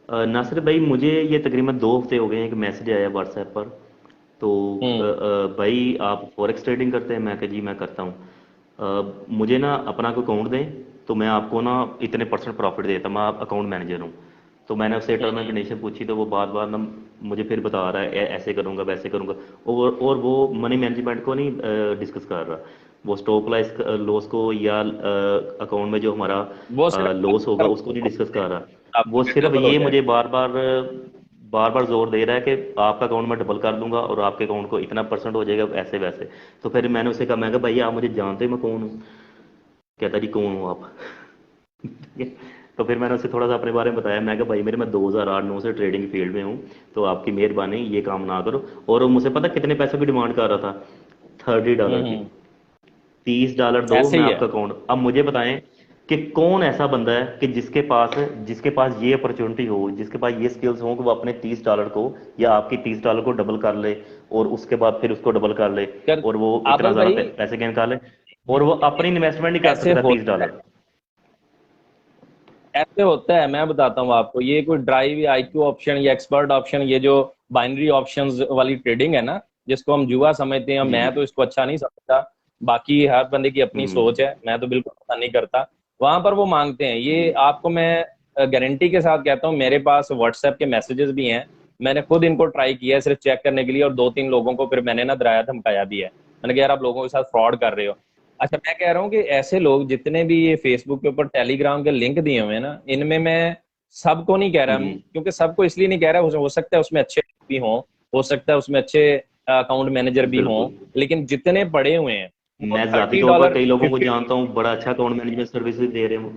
नासिर भाई, मुझे ये तकरीबन 2 हफ्ते हो गए हैं, एक मैसेज आया व्हाट्सएप पर। तो हम्म। भाई आप फॉरेक्स ट्रेडिंग करते हैं? मैं कहा जी मैं करता हूँ। मुझे ना अपना कोई अकाउंट दें, तो मैं आपको ना इतने परसेंट प्रॉफिट देता, मैं आप अकाउंट मैनेजर हूँ। तो मैंने उससे टर्म एंड हम्म। कंडीशन पूछी, तो वो बार बार ना मुझे फिर बता रहा है ऐसे करूँगा वैसे करूँगा। और वो मनी मैनेजमेंट को नहीं डिस्कस कर रहा। वो स्टॉप लॉस को या अकाउंट में जो हमारा वो सिर्फ लॉस होगा उसको नहीं डिस्कस कर रहा। आप वो सिर्फ डबल हो ये जाए। मुझे बार बार जोर दे रहा है कि आपका अकाउंट मैं डबल कर दूंगा और आपके अकाउंट को इतना परसेंट हो जाएगा ऐसे वैसे। तो फिर मैंने उसे कहा, मैं कहा भाई आप मुझे जानते हो मैं कौन हूँ? कहता जी कौन हो आप? ठीक है। तो फिर मैंने उसे थोड़ा सा अपने बारे में बताया। मैं कहा भाई मेरे मैं 2008-9 से ट्रेडिंग फील्ड में हूँ, तो आपकी मेहरबानी ये काम ना करो। और वो मुझे पता कितने पैसों की डिमांड कर रहा था? $30 की। हम्म। 30 डॉलर दो, ऐसे मैं ही है। आपका अकाउंट। अब मुझे बताएं कि कौन ऐसा बंदा है कि जिसके पास ये अपॉर्चुनिटी हो, जिसके पास ये स्किल्स हो कि वो अपने 30 डॉलर को या आपकी 30 डॉलर को डबल कर ले, और उसके बाद फिर उसको डबल कर ले, कर और वो इतना आदल ज़्यादा भाई, पैसे गेन कर ले, और वो अपनी इन्वेस्टमेंट नहीं कर ऐसे सकता तीस होता है। डॉलर ऐसे होता है, मैं बताता हूँ आपको। ये कोई ड्राइव या आईक्यू ऑप्शन या एक्सपर्ट ऑप्शन, ये जो बाइनरी ऑप्शंस वाली ट्रेडिंग है ना, जिसको हम जुआ समझते हैं, जी जी। मैं तो इसको अच्छा नहीं समझता। बाकी हर बंदे की अपनी हम्म। सोच है, मैं तो बिल्कुल पसंद नहीं करता। वहां पर वो मांगते हैं ये, आपको मैं गारंटी के साथ कहता हूँ, मेरे पास व्हाट्सएप के मैसेजेस भी हैं। मैंने खुद इनको ट्राई किया है सिर्फ चेक करने के लिए, और 2-3 लोगों को फिर मैंने ना डराया धमकाया भी है। मैंने कहा यार आप लोगों के साथ फ्रॉड कर रहे हो। अच्छा, मैं कह रहा हूँ कि ऐसे लोग जितने भी ये फेसबुक के ऊपर टेलीग्राम के लिंक दिए हुए हैं ना, इनमें मैं सबको नहीं कह रहा, जी। क्योंकि सबको इसलिए नहीं कह रहा, हो सकता है उसमें अच्छे भी हों, हो सकता है उसमें अच्छे अकाउंट मैनेजर भी हों, बिल्कुल। लेकिन जितने पड़े हुए हैं वो मैं ज़ाती थर्टी तौर पर डॉलर कई लोगों को 50 जानता हूँ, बड़ा अच्छा अकाउंट मैनेजमेंट सर्विसेज दे रहे हैं।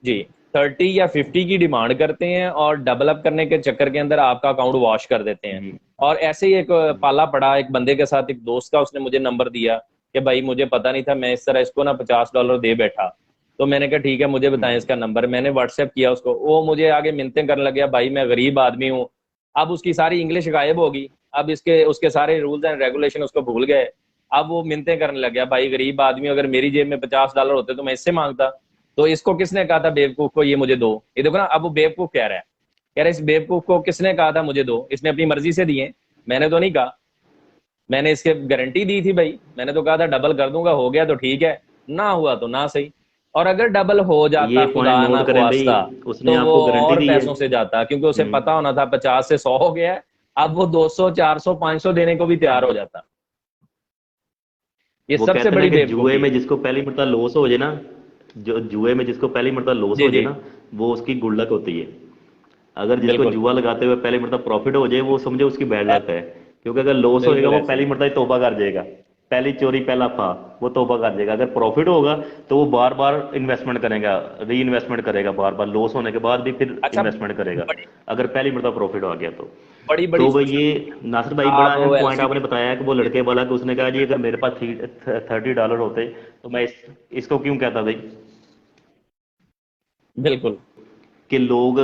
जी, 30 या 50 की डिमांड करते हैं, और डेवलप करने के चक्कर के अंदर आपका अकाउंट वॉश कर देते हैं। हम्म। और ऐसे ही एक पाला पड़ा एक बंदे के साथ, एक दोस्त का, उसने मुझे नंबर दिया कि भाई मुझे पता नहीं था, मैं इस तरह इसको ना $50 दे बैठा। तो मैंने कहा ठीक है, मुझे बताएं हम्म। इसका नंबर। मैंने व्हाट्सएप किया उसको, वो मुझे आगे मिन्नतें करने लग गया, भाई मैं गरीब आदमी हूँ। अब उसकी सारी इंग्लिश गायब होगी। अब इसके उसके सारे रूल्स एंड रेगुलेशन उसको भूल गए। अब वो मिन्नतें करने लग गया, भाई गरीब आदमी, अगर मेरी जेब में $50 होते तो मैं इससे मांगता। तो इसको किसने कहा था बेवकूफ को ये मुझे दो? ये देखो ना, अब वो बेवकूफ कह रहा है। कह रहा है इस बेवकूफ को किसने कहा था मुझे दो, इसने अपनी मर्जी से दिए, मैंने तो नहीं कहा। मैंने इसके गारंटी दी थी भाई, मैंने तो कहा था डबल कर दूंगा, हो गया तो ठीक है, ना हुआ तो ना सही। और अगर डबल हो ये जाता पॉइंट खुदा ना नोट करें भाई, ख्वास्ता, उसने तो वो आपको गारंटी और दी है। पैसों से जाता, क्योंकि उसे हम्म। पता होना था 50 से 100 हो गया है। अब वो 200, 400, 500 देने को भी तैयार हो जाता। ये वो सबसे कहते हैं ना बड़ी कि जुए बेवकूफी में है। जिसको पहली मरतबा लॉस हो जाए ना, जो जुए में जिसको पहली मरतबा लॉस जी हो जाए जी, ना, वो उसकी गुड लक होती है। अगर जिसको बिल्कुल जुआ लगाते हुए पहली मरतबा प्रॉफिट हो जाए, वो समझे उसकी बैड लक है। क्योंकि अगर लॉस होएगा बिल्कुल वो ऐसे पहली ही। मरतबा ही तौबा कर जाएगा। पहली चोरी पहला फा, वो तौबा कर जाएगा। अगर प्रॉफिट होगा तो वो बार बार इन्वेस्टमेंट करेगा, री इन्वेस्टमेंट करेगा, बार बार लॉस होने के बाद भी फिर अच्छा, इन्वेस्टमेंट करेगा, बड़ी अगर पहली मरतबा प्रॉफिट आ गया तो। बड़ी बड़ी तो भाई सोशल ये नासिर भाई बड़ा आप अहम पॉइंट आपने एलसीडी। बताया है कि वो लड़के वाला, कि उसने कहा जी अगर मेरे पास $30 होते तो मैं इसको क्यों कहता भाई बिल्कुल। कि लोग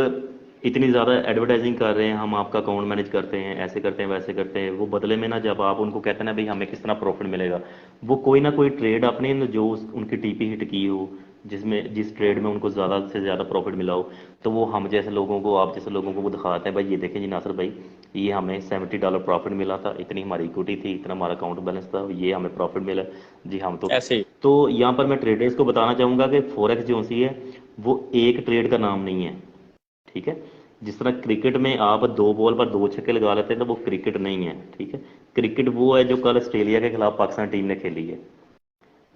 इतनी ज़्यादा एडवर्टाइजिंग कर रहे हैं, हम आपका अकाउंट मैनेज करते हैं, ऐसे करते हैं वैसे करते हैं। वो बदले में ना जब आप उनको कहते हैं ना भाई हमें किस तरह प्रॉफिट मिलेगा, वो कोई ना कोई ट्रेड आपने न जो उनकी टीपी हिट की हो, जिस ट्रेड में उनको ज़्यादा से ज़्यादा प्रॉफिट मिला हो, तो वो हम जैसे लोगों को, आप जैसे लोगों को वो दिखाते हैं भाई ये देखें जी नासिर भाई, ये हमें $70 प्रॉफिट मिला था, इतनी हमारी इक्विटी थी, इतना हमारा अकाउंट बैलेंस था, ये हमें प्रॉफिट मिला। जी हम ऐसे ही। तो यहाँ पर मैं ट्रेडर्स को बताना चाहूँगा कि फॉरेक्स जो सी है वो एक ट्रेड का नाम नहीं है। ठीक है। जिस तरह क्रिकेट में आप 2 बॉल पर 2 छक्के लगा लेते हैं, तो वो क्रिकेट नहीं है। ठीक है। क्रिकेट वो है जो कल ऑस्ट्रेलिया के खिलाफ पाकिस्तान टीम ने खेली है।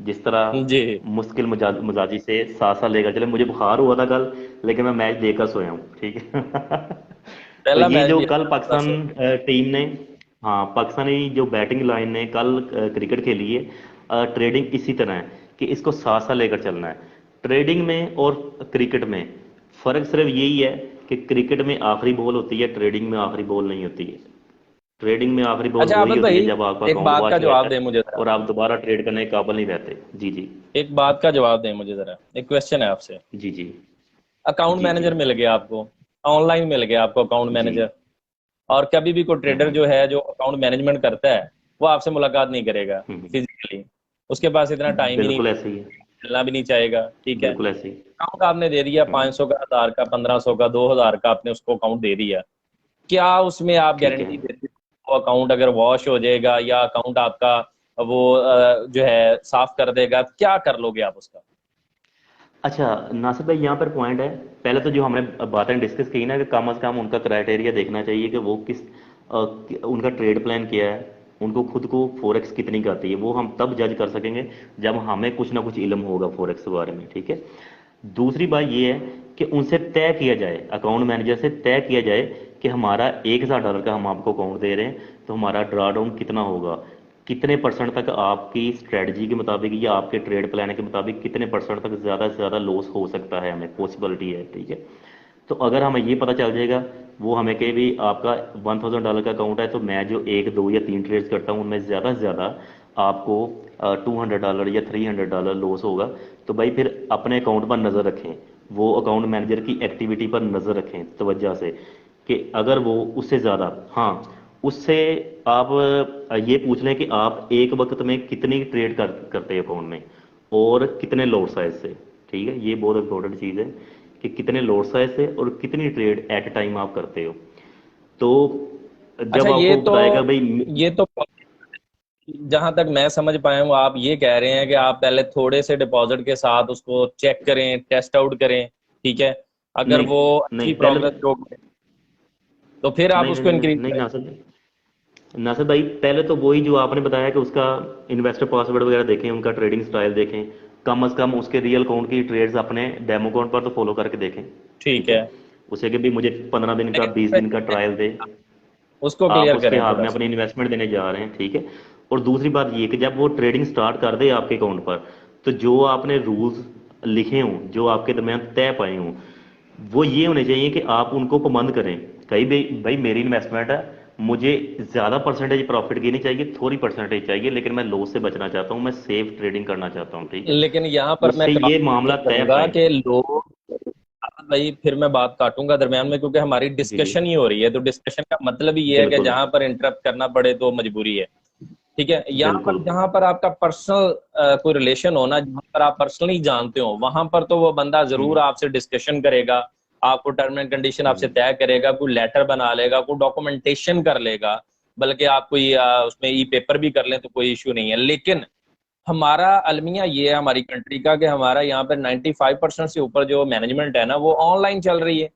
जिस तरह जी। मुश्किल मजाजी से 7 साल लेकर चले, मुझे बुखार हुआ था कल, लेकिन मैं मैच देखकर सोया हूँ। ठीक है। तो पहला ये मैच जो भी कल अच्छा था पाकिस्तान सो। टीम ने, हाँ पाकिस्तानी जो बैटिंग लाइन ने कल क्रिकेट खेली है, ट्रेडिंग इसी तरह है कि इसको 7 साल लेकर चलना है। ट्रेडिंग में और क्रिकेट में फ़र्क सिर्फ यही है कि क्रिकेट में आखिरी बॉल होती है, ट्रेडिंग में आखिरी बॉल नहीं होती है। ट्रेडिंग में आखिरी बॉल अच्छा वही आबिद होती है भाई, जब आपका एक अकाउंट बात का वॉश हो जवाब जाता दें है मुझे जरा। और आप दोबारा ट्रेड करने के काबिल नहीं रहते। जी जी। एक बात का जवाब दें मुझे जरा, एक क्वेश्चन है आपसे। जी जी। अकाउंट जी जी। मैनेजर मिल गया आपको, ऑनलाइन मिल गया आपको अकाउंट जी। मैनेजर, और कभी भी कोई ट्रेडर जो है जो अकाउंट मैनेजमेंट करता है, वो आपसे मुलाकात नहीं करेगा हम्म। फिजिकली। उसके पास इतना टाइम ही नहीं। बिल्कुल ऐसे ही है। मिलना भी नहीं चाहेगा, ठीक है। बिल्कुल ऐसे ही। अकाउंट आपने दे दिया, 500 का, 1000 का, 1500 का, 2000 का आपने उसको अकाउंट दे दिया, क्या उसमें आप ठीक है। गारंटी देते हो वो अकाउंट अगर वॉश हो जाएगा या अकाउंट आपका वो जो है साफ कर देगा, क्या कर लोगे आप उसका? अच्छा नासिर भाई, यहाँ पर पॉइंट है। पहले तो जो हमने बातें डिस्कस की ना, कि कम से कम उनका क्राइटेरिया देखना चाहिए कि वो उनका ट्रेड प्लान क्या है, उनको खुद को फॉरेक्स कितनी का आती है। वो हम तब जज कर सकेंगे जब हमें कुछ ना कुछ इल्म होगा फॉरेक्स के बारे में, ठीक है। दूसरी बात ये है कि उनसे तय किया जाए, अकाउंट मैनेजर से तय किया जाए कि हमारा $1000 का हम आपको अकाउंट दे रहे हैं, तो हमारा ड्रा डाउन कितना होगा, कितने परसेंट तक आपकी स्ट्रेटजी के मुताबिक या आपके ट्रेड प्लान के मुताबिक कितने परसेंट तक ज़्यादा से ज़्यादा लॉस हो सकता है, हमें पॉसिबिलिटी है, ठीक है। तो अगर हमें ये पता चल जाएगा, वो हमें कहे भी आपका $1000 का अकाउंट है, तो मैं जो एक दो या तीन ट्रेड्स करता हूँ उनमें ज़्यादा से ज़्यादा आपको $200 या $300 लॉस होगा, तो भाई फिर अपने अकाउंट पर नज़र रखें, वो अकाउंट मैनेजर की एक्टिविटी पर नज़र रखें तवज्जो से, कि अगर वो उससे ज़्यादा, हाँ, उससे आप ये पूछ लें कि आप एक वक्त में कितनी ट्रेड करते हैं अकाउंट में, और कितने लोड साइज से, ठीक है। ये बहुत इंपॉर्टेंट चीज़ है कि कितने लोड साइज से और कितनी ट्रेड एट ए टाइम आप करते हो। तो अच्छा, जब आपको बताएगा भाई। ये तो जहां तक मैं समझ पाया हूँ आप ये कह रहे हैं कि आप पहले थोड़े से डिपॉजिट के साथ उसको चेक करें, टेस्ट आउट करें, ठीक है। अगर नहीं वो नहीं अच्छी पहले, प्रोग्रेस शो करे तो फिर आप नहीं नहीं उसको नहीं इंक्रीज नहीं करें। नासिर भाई, पहले तो वही जो आपने बताया कि उसका इन्वेस्टर पासवर्ड वगैरह देखें, उनका ट्रेडिंग स्टाइल देखें, कम से कम उसके रियल अकाउंट की ट्रेड्स अपने डेमो अकाउंट पर तो फॉलो करके देखें, ठीक ठीक है। है, उसे कि भी मुझे 15 दिन का, 20 दिन का ट्रायल दे, उसको आप क्लियर उसके करें हाथ थोड़ा में सा। अपनी इन्वेस्टमेंट देने जा रहे हैं, ठीक है। और दूसरी बात ये कि जब वो ट्रेडिंग स्टार्ट कर दे आपके अकाउंट पर, तो जो आपने रूल्स लिखे हों, जो आपके दरमियान तय पाए हों, वो ये होने चाहिए कि आप उनको पाबंद करें। कहीं भी भाई मेरी इन्वेस्टमेंट है, मुझे ज़्यादा परसेंटेज प्रॉफिट की नहीं चाहिए, थोड़ी परसेंटेज चाहिए, लेकिन मैं लॉस से बचना चाहता हूँ, मैं सेफ ट्रेडिंग करना चाहता हूँ, ठीक है। लेकिन यहाँ पर मैं उससे ये क्रॉस मामला तय करूंगा पाए। कि लोग, भाई फिर मैं बात काटूंगा दरमियान में क्योंकि हमारी जी जी, डिस्कशन ही हो रही है, तो डिस्कशन का मतलब ही ये है कि बिल्कुल जहां पर इंटरप्ट करना पड़े तो मजबूरी है, ठीक है। यहाँ पर बिल्कुल। जहां पर आपका पर्सनल कोई रिलेशन हो ना, जहां पर आप पर्सनली जानते हो, वहां पर तो वो बंदा जरूर हम्म आपसे डिस्कशन करेगा, आपको टर्म एंड कंडीशन आपसे हम्म तय करेगा, कोई लेटर बना लेगा, कोई डॉक्यूमेंटेशन कर लेगा, बल्कि आप कोई उसमें ई पेपर भी कर लें तो कोई इश्यू नहीं है। लेकिन हमारा अलमिया ये है हमारी कंट्री का कि हमारा यहाँ पर 95% से ऊपर जो मैनेजमेंट है ना वो ऑनलाइन चल रही है।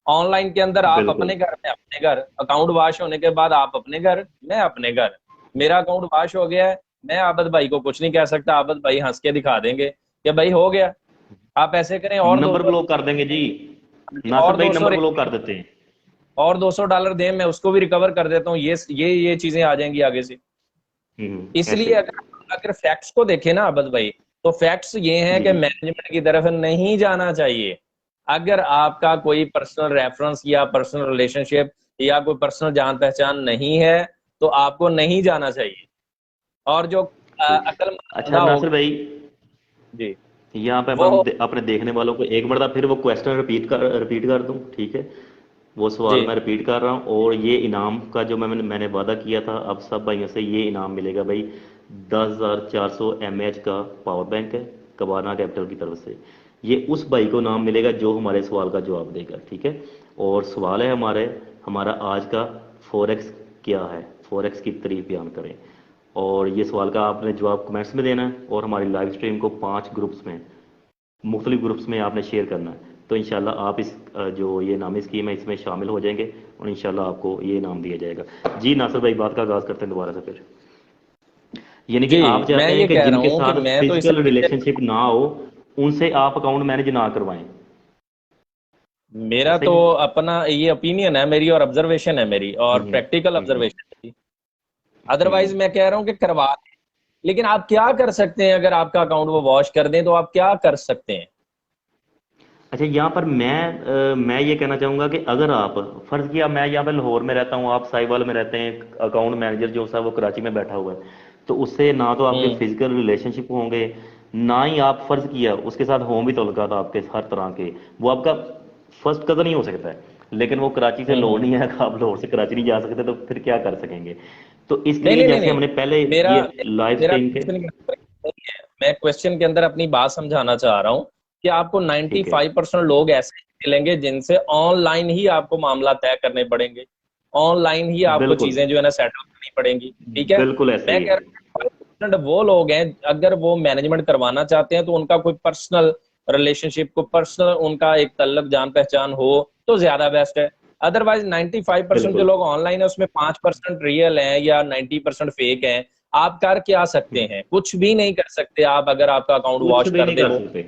ऑनलाइन के अंदर आप बिल्कुल। अपने घर में, अपने घर अकाउंट वाश होने के बाद आप अपने घर, मैं अपने घर, मेरा अकाउंट वाश हो गया है, मैं आबद भाई को कुछ नहीं कह सकता, आबद भाई हंस के दिखा देंगे कि भाई हो गया, आप ऐसे करें और दो नंबर सौ ब्लॉक कर देंगे जी, नासिर और भाई 200 नंबर ब्लॉक कर देते हैं। और $200 दें, मैं उसको भी रिकवर कर देता हूँ, ये चीजें आ जाएंगी आगे से। ऐसे इसलिए ही। अगर फैक्ट्स को देखें ना अबद भाई, तो फैक्ट्स ये हैं जी कि जी। मैनेजमेंट की तरफ नहीं जाना चाहिए। अगर आपका कोई पर्सनल रेफरेंस या पर्सनल रिलेशनशिप या कोई पर्सनल जान पहचान नहीं है तो आपको नहीं जाना चाहिए। और जो ठीक। अक्लमंद अच्छा बंदा नासिर होगा, भाई, जी, यहाँ पे वो, अपने देखने वालों को एक बार फिर वो क्वेश्चन रिपीट कर दूं, ठीक है। वो सवाल जी, मैं रिपीट कर रहा हूँ, और ये इनाम का जो मैंने वादा किया था, अब सब भाइयों से ये इनाम मिलेगा भाई। 10,400 mAh का पावर बैंक है, कबाना कैपिटल की तरफ से। ये उस भाई को नाम मिलेगा जो हमारे सवाल का जवाब देगा, ठीक है। और सवाल है हमारा आज का, फॉरेक्स क्या है, फॉरेक्स की तारीफ बयान करें। और ये सवाल का आपने जवाब कमेंट्स में देना है, और हमारी लाइव स्ट्रीम को 5 ग्रुप्स में, मुख्तलिफ ग्रुप्स में आपने शेयर करना है। तो इंशाल्लाह आप इस जो ये इनामी स्कीम है इसमें शामिल हो जाएंगे, और इंशाल्लाह आपको ये इनाम दिया जाएगा। जी नासिर भाई, बात का आगाज़ करते हैं दोबारा से फिर। यानी कि जी, आप मैं चाहते हैं ये कि कह रहा जिनके हूँ कि साथ मैं तो इसे, फिजिकल रिलेशनशिप ना हो, उनसे आप अकाउंट मैनेज ना करवाएं, मेरा ऐसे तो ही। अपना ये ओपिनियन है मेरी और ऑब्जर्वेशन है मेरी और हम्म प्रैक्टिकल हम्म हम्म ऑब्जर्वेशन है। अदरवाइज मैं कह रहा हूँ कि करवा, लेकिन आप क्या कर सकते हैं? अगर आपका अकाउंट वो वॉश कर दें तो आप क्या कर सकते हैं? अच्छा, यहाँ पर मैं ये कहना चाहूँगा कि अगर आप, फ़र्ज़ किया मैं यहाँ पे लाहौर में रहता हूँ, आप साहिवाल में रहते हैं, अकाउंट मैनेजर जो सा वो कराची में बैठा हुआ है, तो उससे ना तो आपके हम्म, फिजिकल रिलेशनशिप होंगे, ना ही आप, फ़र्ज़ किया उसके साथ हों भी तल्लुकात आपके हर तरह के, वो आपका फर्स्ट कज़न ही हो सकता है, लेकिन वो कराची से लाहौर हम्म। नहीं है, आप लाहौर से कराची नहीं जा सकते, तो फिर क्या कर सकेंगे। तो नहीं इसलिए नहीं नहीं जैसे नहीं, हमने पहले मेरा ये लाइव मेरा स्ट्रीम के, कुछ नहीं है। मैं क्वेश्चन के अंदर अपनी बात समझाना चाह रहा हूँ कि आपको ठीक है 95% लोग ऐसे मिलेंगे जिनसे ऑनलाइन ही आपको मामला तय करने पड़ेंगे, ऑनलाइन ही आपको बिल्कुल चीजें जो है ना सेटल करनी पड़ेंगी, ठीक है। बिल्कुल ऐसे मैं ही कह है। रहा हूँ 5% वो लोग हैं, अगर वो मैनेजमेंट करवाना चाहते हैं तो उनका कोई पर्सनल रिलेशनशिप को पर्सनल उनका एक तल्लक जान पहचान हो तो ज्यादा बेस्ट है। अदरवाइज 95% जो बिल्कुल लोग ऑनलाइन है उसमें 5% रियल हैं या 90% फेक हैं। आप कर क्या सकते हैं? कुछ भी नहीं कर सकते आप, अगर आपका अकाउंट कुछ वॉश भी कर नहीं दे कर वो। सकते।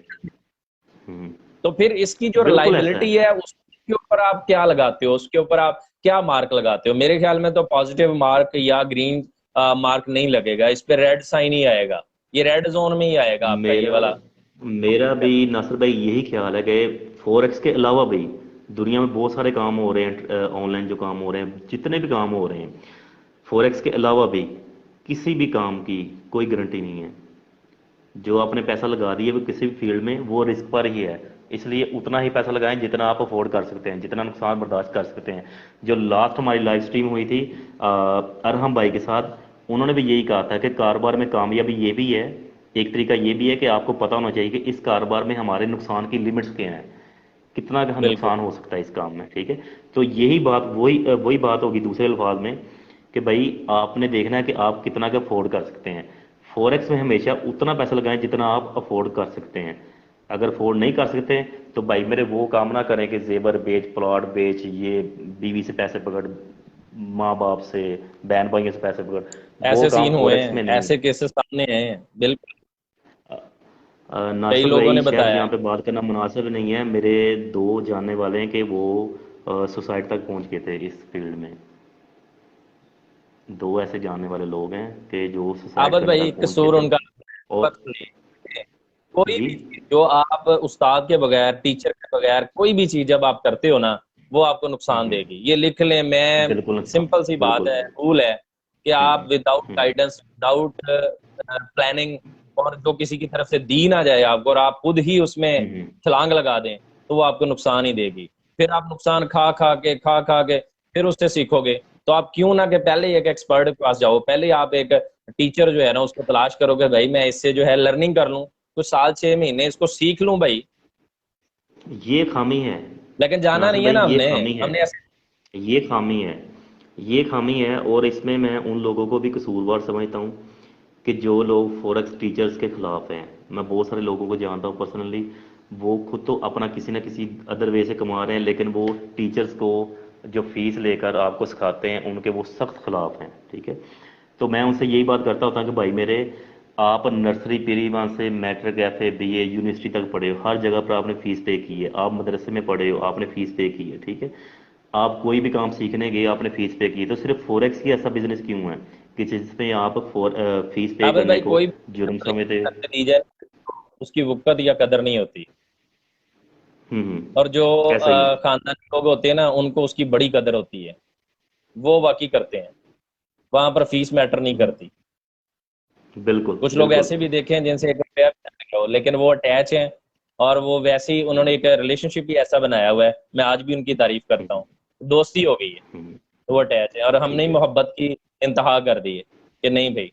हम्म, तो फिर इसकी जो बिल्कुल ऐसा रिलायबिलिटी है। है उसके ऊपर आप क्या लगाते हो, उसके ऊपर आप क्या मार्क लगाते हो? मेरे ख्याल में तो पॉजिटिव मार्क या ग्रीन मार्क नहीं लगेगा, इस पे रेड साइन ही आएगा, ये रेड जोन में ही आएगा आपका ये मेरा वाला। मेरा भी नासिर भाई यही ख्याल है कि फॉरेक्स के अलावा भी दुनिया में बहुत सारे काम हो रहे हैं, ऑनलाइन जो काम हो रहे हैं, जितने भी काम हो रहे हैं, फॉरेक्स के अलावा भी किसी भी काम की कोई गारंटी नहीं है। जो आपने पैसा लगा दिया वो किसी भी फील्ड में वो रिस्क पर ही है। इसलिए उतना ही पैसा लगाएं जितना आप अफोर्ड कर सकते हैं, जितना नुकसान बर्दाश्त कर सकते हैं। जो लास्ट हमारी लाइव स्ट्रीम हुई थी अरहम भाई के साथ, उन्होंने भी यही कहा था कि कारोबार में कामयाबी ये भी है, एक तरीका ये भी है कि आपको पता होना चाहिए कि इस कारोबार में हमारे नुकसान की लिमिट्स क्या हैं, कितना का बिल्कुल। नुकसान हो सकता है इस काम में। ठीक है, तो यही बात वही बात होगी दूसरे अल्फाज में कि भाई आपने देखना है कि आप कितना का अफोर्ड कर सकते हैं। फॉरेक्स में हमेशा उतना पैसा लगाएं जितना आप अफोर्ड कर सकते हैं। अगर अफोर्ड नहीं कर सकते तो भाई मेरे वो काम ना करें कि जेवर बेच, प्लॉट बेच, ये बीवी से पैसे पकड़, माँ बाप से, बहन भाइयों से पैसे पकड़, वो ऐसे काम सीन हुए फॉरेक्स हैं, में नहीं ऐसे है। केसेस सामने आए हैं, बिल्कुल। कई नासिर लोगों भाई ने शायद बताया। यहाँ पे बात करना मुनासिब नहीं है, मेरे दो जानने वाले हैं कि वो सुसाइड तक पहुँच गए थे इस फील्ड में। दो ऐसे जानने वाले लोग हैं कि जो सुसाइड आबद करने भाई तक पहुँच गए कसूर थे। उनका और पर्सनली, कोई जी भी चीज जो आप उस्ताद के बगैर, टीचर के बगैर कोई भी चीज जब आप करते हो ना, वो आपको नुकसान हम्म, देगी, ये लिख लें। मैं बिल्कुल नुकसान, सिंपल सी बात बिल्कुल। है, रूल है कि आप विदाउट हम्म, गाइडेंस, विदाउट प्लानिंग, और जो किसी की तरफ से दी ना जाए आपको, और आप खुद ही उसमें हम्म, छलांग लगा दें, तो वो आपको नुकसान ही देगी। फिर आप नुकसान खा खा के फिर उससे सीखोगे। तो आप क्यों ना कि पहले एक एक्सपर्ट के पास जाओ, पहले आप एक टीचर जो है ना उसको तलाश करो कि भाई मैं इससे जो है लर्निंग कर लूं, कुछ साल 6 महीने इसको सीख लूं भाई। ये खामी है लेकिन जाना नासिर नहीं है भाई, ना ये हमने खामी है, हमने ऐसे। ये खामी है, ये खामी है। और इसमें मैं उन लोगों को भी कसूरवार समझता हूँ कि जो लोग फॉरेक्स टीचर्स के खिलाफ हैं। मैं बहुत सारे लोगों को जानता हूँ पर्सनली, वो खुद तो अपना किसी ना किसी अदर वे से कमा रहे हैं, लेकिन वो टीचर्स को जो फीस लेकर आपको सिखाते हैं उनके वो सख्त खिलाफ हैं। ठीक है, तो मैं उनसे यही बात करता होता हूँ कि भाई मेरे, आप नर्सरी प्री वहाँ से मैट्रिक ऐसे बीए यूनिवर्सिटी तक पढ़े हो, हर जगह पर आपने फीस पे की है, आप मदरसे में पढ़े हो आपने फीस पे की है। ठीक है, आप कोई भी काम सीखने गए आपने फीस पे की है, तो सिर्फ फॉरेक्स ही ऐसा बिजनेस क्यों है कि जिसमें आप फीस पे आबिद करने भाई को कोई जुर्म समझते। भी दी जाए उसकी वक़्त या कदर नहीं होती। और जो ऐसा ही है। खानदानी लोग होते हैं ना उनको उसकी बड़ी कदर होती है, वो वाकई करते हैं, वहां पर फीस मैटर नहीं करती। बिल्कुल कुछ लोग बिल्कुल। ऐसे भी देखे हैं जिनसे 1 रुपया भी ना लिया हो, लेकिन वो अटैच हैं, और वो वैसे ही उन्होंने एक रिलेशनशिप भी ऐसा बनाया हुआ है, मैं आज भी उनकी तारीफ करता हूँ। दोस्ती हो गई है हम्म, तो वो अटैच है, और हमने ठीक ही है। मोहब्बत की इंतहा कर दी है कि नहीं भाई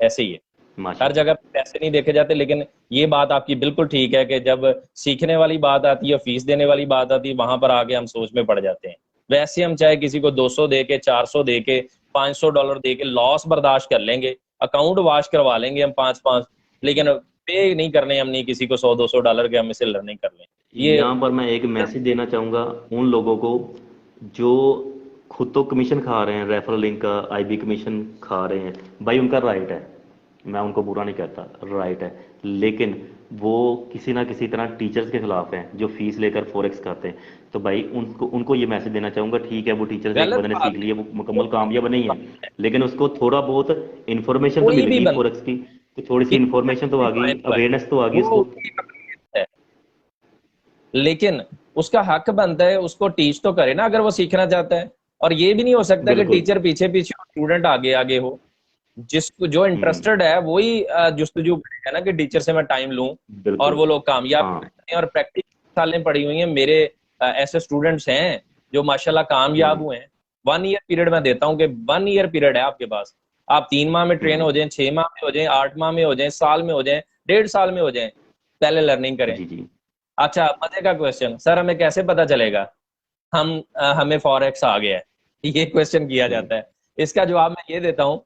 ऐसे ही है। हर माशाल्लाह। जगह पे पैसे नहीं देखे जाते, लेकिन ये बात आपकी बिल्कुल ठीक है कि जब सीखने वाली बात आती है, फीस देने वाली बात आती है, वहां पर आके हम सोच में पड़ जाते हैं। वैसे हम चाहे किसी को 200 दे के, 400 दे के, $500 दे के लॉस बर्दाश्त कर लेंगे, अकाउंट वॉश करवा लेंगे हम 5-5, लेकिन पे नहीं करने हम, नहीं किसी को $100-200 के हम इसे लर्निंग कर लें। ये यहाँ पर मैं एक मैसेज देना चाहूँगा उन लोगों को जो खुद तो कमीशन खा रहे हैं, रेफरल लिंक का आईबी कमीशन खा रहे हैं। भाई उनका राइट है, मैं उनको बुरा नहीं कहता, राइट है, लेकिन वो किसी ना किसी तरह टीचर्स के खिलाफ हैं जो फीस लेकर फॉरेक्स खाते हैं। तो भाई उनको ये मैसेज देना चाहूँगा, ठीक है वो टीचर से एक गलत बंदे ने बात सीख है। लिया, वो मुकम्मल कोई कामयाब नहीं है, लेकिन उसको थोड़ा बहुत इन्फॉर्मेशन तो कोई मिल भी गई बंदा फॉरेक्स की, तो थोड़ी सी किसी इन्फॉर्मेशन तो भी आ गई, पॉइंट पर अवेयरनेस तो आ गई वो उसको। उसकी अपनी है, लेकिन उसका हक बनता है उसको टीच तो करे ना अगर वो सीखना चाहता है। और ये भी नहीं हो सकता कि बिल्कुल। टीचर पीछे पीछे और स्टूडेंट आगे आगे हो। जिसको जो हम्म, इंटरेस्टेड है वही जुस्तजू करेगा ना कि टीचर से मैं टाइम लूं, और बिल्कुल। वो लोग कामयाब हाँ। करते हैं। और प्रैक्टिस सालें पड़ी हुई हैं मेरे, ऐसे स्टूडेंट्स हैं जो माशाल्लाह कामयाब हम्म, हुए हैं। 1 ईयर पीरियड मैं देता हूँ कि 1 ईयर पीरियड है आपके पास, आप 3 माह में ट्रेन हम्म, हो जाएं, 6 माह में हो जाएं, 8 माह में हो जाएं, साल में हो जाएं, 1.5 साल में हो जाए, पहले लर्निंग करें। जी जी। अच्छा, मजे का क्वेश्चन, सर हमें कैसे पता चलेगा हमें फॉरेक्स आ गया है? ये क्वेश्चन किया हम्म। जाता है। इसका जवाब मैं ये देता हूँ